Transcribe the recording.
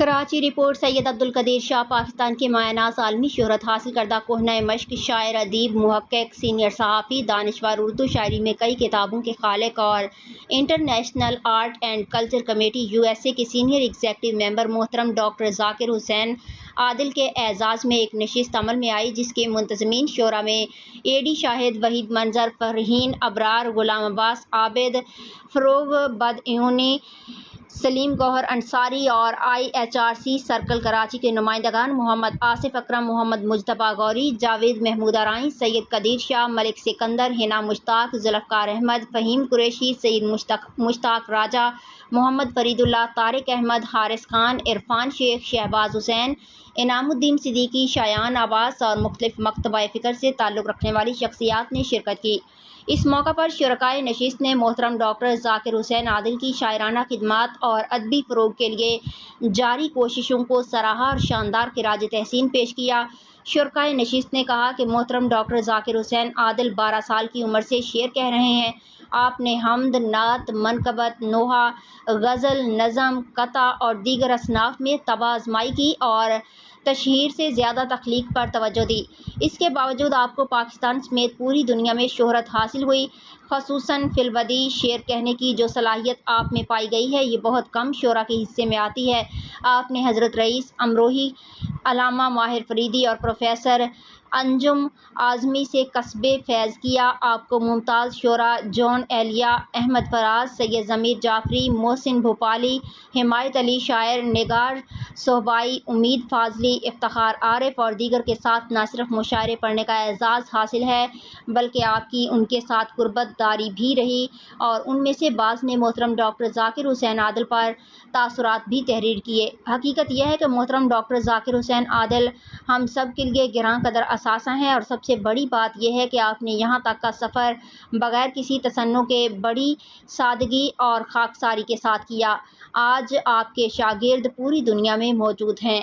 Karachi report سید عبدالقدیر شاہ پاکستان کے مایہ ناز عالمی شہرت حاصل کردہ کوہنہ مشق شاعر، ادیب، محقق، سینئر صحافی، دانشور، اردو شاعری میں کئی کتابوں کے خالق اور international art and culture committee USA کے سینئر ایگزیکٹو ممبر محترم ڈاکٹر ذاکر حسین عادل کے اعزاز میں ایک نشست عمل میں آئی، جس کے منتظمین شعراء میں AD شاہد، وحید منظر، فرحین ابرار، غلام عباس عابد، فروغ بدعینی، سلیم گوہر انصاری اور IHRC سرکل کراچی کے نمائندگان محمد آصف اکرم، محمد مجتبیٰ غوری، جاوید محمود ارائیں، سید قدیر شاہ، ملک سکندر، حنا مشتاق، ذوالفقار احمد، فہیم قریشی، سید مشتاق راجہ، محمد فرید اللہ، طارق احمد، حارث خان، عرفان شیخ، شہباز حسین، انعام الدین صدیقی، شایان عباس اور مختلف مکتبہ فکر سے تعلق رکھنے والی شخصیات نے شرکت کی۔ اس موقع پر شرکائے نشست نے محترم ڈاکٹر ذاکر حسین عادل کی شاعرانہ خدمات اور ادبی فروغ کے لیے جاری کوششوں کو سراہا اور شاندار خراج تحسین پیش کیا۔ شرکائے نشست نے کہا کہ محترم ڈاکٹر ذاکر حسین عادل 12 سال کی عمر سے شعر کہہ رہے ہیں۔ آپ نے حمد، نعت، منقبت، نوحہ، غزل، نظم، قطع اور دیگر اصناف میں طبع آزمائی کی اور تشہیر سے زیادہ تخلیق پر توجہ دی۔ اس کے باوجود آپ کو پاکستان سمیت پوری دنیا میں شہرت حاصل ہوئی۔ خصوصاً فی البدیہہ شعر کہنے کی جو صلاحیت آپ میں پائی گئی ہے، یہ بہت کم شعراء کے حصے میں آتی ہے۔ آپ نے حضرت رئیس امروہی، علامہ ماہر فریدی اور پروفیسر انجم اعظمی سے کسب فیض کیا۔ آپ کو ممتاز شعراء جون ایلیا، احمد فراز، سید ضمیر جعفری، محسن بھوپالی، حمایت علی شاعر، نگار صہبائی، امید فاضلی، افتخار عارف اور دیگر کے ساتھ نہ صرف مشاعرے پڑھنے کا اعزاز حاصل ہے، بلکہ آپ کی ان کے ساتھ قربت داری بھی رہی اور ان میں سے بعض نے محترم ڈاکٹر ذاکر حسین عادل پر تاثرات بھی تحریر کیے۔ حقیقت یہ ہے کہ محترم ڈاکٹر ذاکر حسین عادل ہم سب کے لیے گراں قدر اثاثہ ہیں، اور سب سے بڑی بات یہ ہے کہ آپ نے یہاں تک کا سفر بغیر کسی تصنع کے بڑی سادگی اور خاکساری کے ساتھ کیا۔ آج آپ کے شاگرد پوری دنیا میں موجود ہیں۔